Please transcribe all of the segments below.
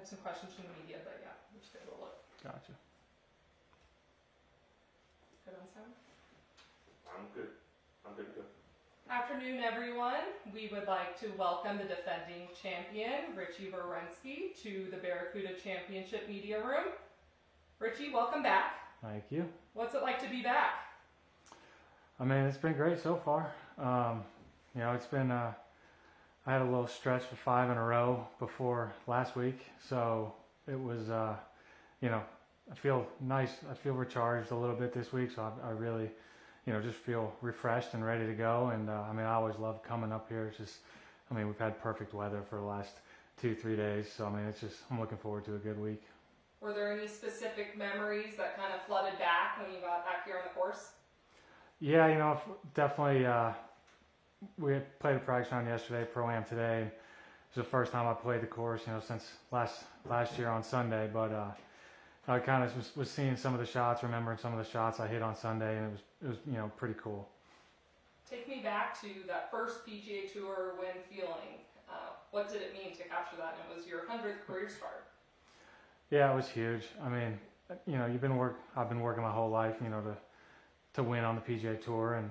had some questions from the media, but yeah, we'll just take a look. Gotcha. Good on sound? I'm good. I'm good to go. Afternoon, everyone. We would like to welcome the defending champion, Richy Werenski, to the Barracuda Championship Media Room. Richy, welcome back. Thank you. What's it like to be back? I mean, it's been great so far. You know, it's been, I had a little stretch for 5 in a row before last week. So it was, you know, I feel nice. I feel recharged a little bit this week. So I really, you know, just feel refreshed and ready to go. And I mean, I always love coming up here. It's just, I mean, we've had perfect weather for the last 2-3 days. So, I mean, it's just, I'm looking forward to a good week. Were there any specific memories that kind of flooded back when you got back here on the course? Yeah, you know, definitely. We had played a practice round yesterday, Pro-Am today. It was the first time I played the course, you know, since last year on Sunday. But I kind of was seeing some of the shots, remembering some of the shots I hit on Sunday, and it was you know, pretty cool. Take me back to that first PGA Tour win feeling. What did it mean to capture that? And it was your 100th career start. Yeah, it was huge. I mean, you know, I've been working my whole life, you know, to win on the PGA Tour, and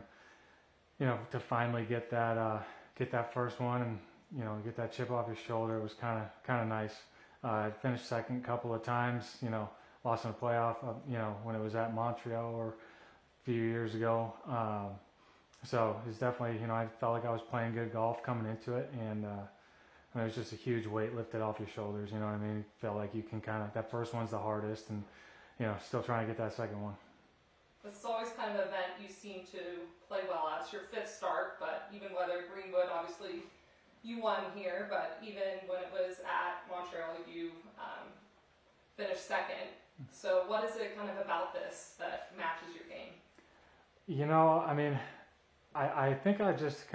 you know, to finally get that first one, and you know, get that chip off your shoulder. It was kind of nice. I finished second a couple of times. You know, lost in the playoff. You know, when it was at Montreal or a few years ago. So it's definitely, you know, I felt like I was playing good golf coming into it, and it was just a huge weight lifted off your shoulders. You know what I mean? Felt like you can that first one's the hardest, and you know, still trying to get that second one. This is always kind of an event you seem to play well at. It's your 5th start, but even whether Greenwood, obviously you won here, but even when it was at Montreal, you finished second. So what is it kind of about this that matches your game? You know, I mean, I think I just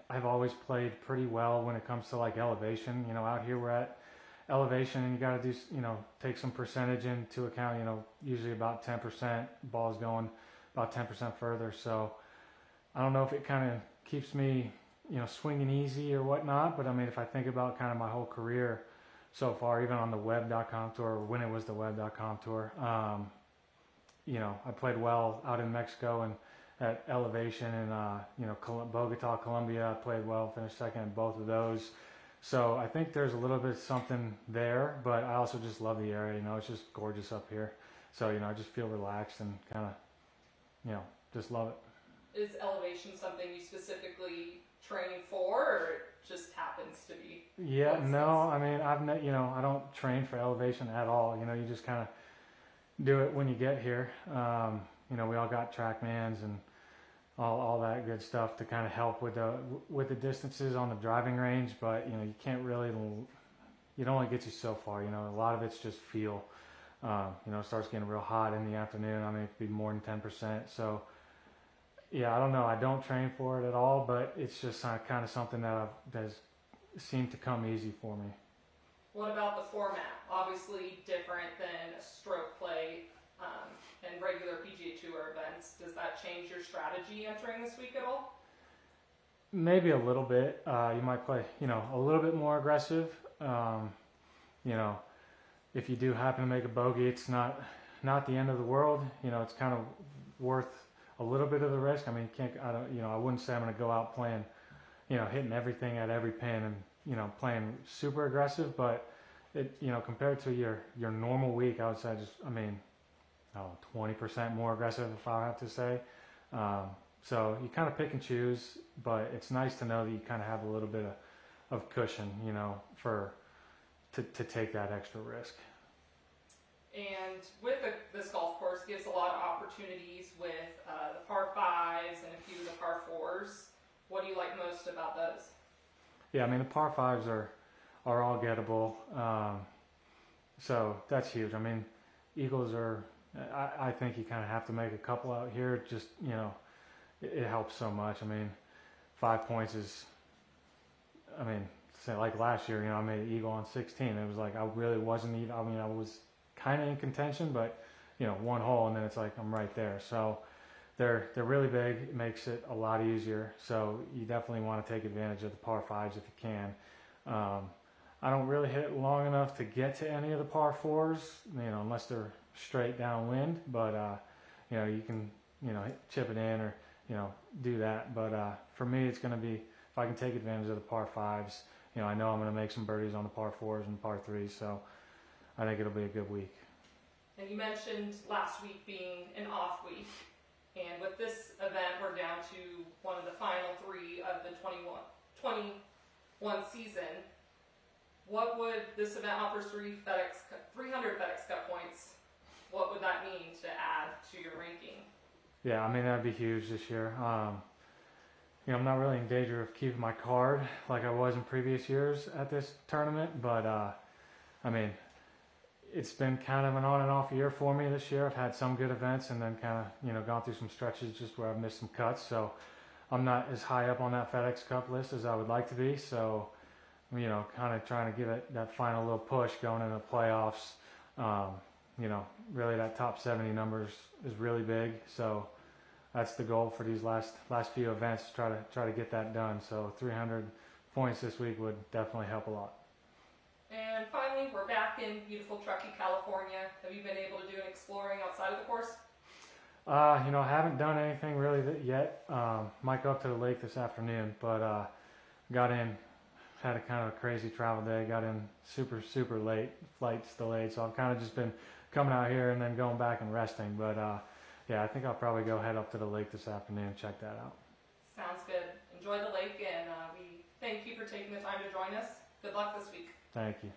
I've always played pretty well when it comes to like elevation. You know, out here we're at elevation, and you got to do, you know, take some percentage into account. You know, usually about 10%, ball's going about 10% further. So I don't know if it kind of keeps me, you know, swinging easy or whatnot. But I mean, if I think about kind of my whole career so far, even on the web.com tour, when it was the web.com tour, you know, I played well out in Mexico and at elevation, and you know, Bogota, Colombia, I played well, finished second in both of those. So I think there's a little bit something there, but I also just love the area. You know, it's just gorgeous up here. So, you know, I just feel relaxed and kind of, you know, just love it. Is elevation something you specifically train for, or it just happens to be? Yeah, no, I mean, you know, I don't train for elevation at all. You know, you just kind of do it when you get here. You know, we all got TrackMans and all that good stuff to kind of help with the distances on the driving range, but you know, you can't really, it only gets you so far. You know, a lot of it's just feel. You know, it starts getting real hot in the afternoon. I mean, it could be more than 10%. So yeah, I don't know. I don't train for it at all, but it's just kind of something that has seemed to come easy for me. What about the format? Obviously different than a stroke play and regular PGA Tour events. Does that change your strategy entering this week at all? Maybe a little bit. You might play, you know, a little bit more aggressive. You know, if you do happen to make a bogey, it's not the end of the world. You know, it's kind of worth a little bit of the risk. I mean, I wouldn't say I'm going to go out playing, you know, hitting everything at every pin and, you know, playing super aggressive, but it, you know, compared to your normal week, I would say 20% more aggressive, if I have to say. So you kind of pick and choose, but it's nice to know that you kind of have a little bit of cushion, you know, to take that extra risk. And with this golf course, gives a lot of opportunities with the par 5s and a few of the par 4s. What do you like most about those? Yeah, I mean, the par 5s are all gettable. So that's huge. I mean, eagles are, I think you kind of have to make a couple out here. Just, you know, it helps so much. I mean, 5 points is, I mean, say like last year, you know, I made an eagle on 16. It was like I really wasn't even, I mean, I was kind of in contention, but, you know, one hole and then it's like I'm right there. So they're really big. It makes it a lot easier. So you definitely want to take advantage of the par 5s if you can. I don't really hit it long enough to get to any of the par fours, unless they're straight downwind. But you can chip it in or do that. But for me, it's going to be if I can take advantage of the par fives. I know I'm going to make some birdies on the par fours and par threes, so I think it'll be a good week. And you mentioned last week being an off week, and with this event, we're down to one of the final three of the 21 season. What would this event offers 300 FedEx Cup points? What would that mean to add to your ranking? Yeah, I mean, that'd be huge this year. I'm not really in danger of keeping my card like I was in previous years at this tournament, but I mean, it's been kind of an on and off year for me this year. I've had some good events and then kind of, gone through some stretches just where I've missed some cuts. So I'm not as high up on that FedEx Cup list as I would like to be. So, kind of trying to give it that final little push going into the playoffs. Really that top 70 numbers is really big. So that's the goal for these last few events, try to get that done. So 300 points this week would definitely help a lot. And finally, we're back in beautiful Truckee, California. Have you been able to do any exploring outside of the course? I haven't done anything really yet. Might go up to the lake this afternoon, but got in, had a kind of a crazy travel day. Got in super late, flights delayed, so I've kind of just been coming out here and then going back and resting. But yeah, I think I'll probably go head up to the lake this afternoon and check that out. Sounds good. Enjoy the lake, and we thank you for taking the time to join us. Good luck this week. Thank you.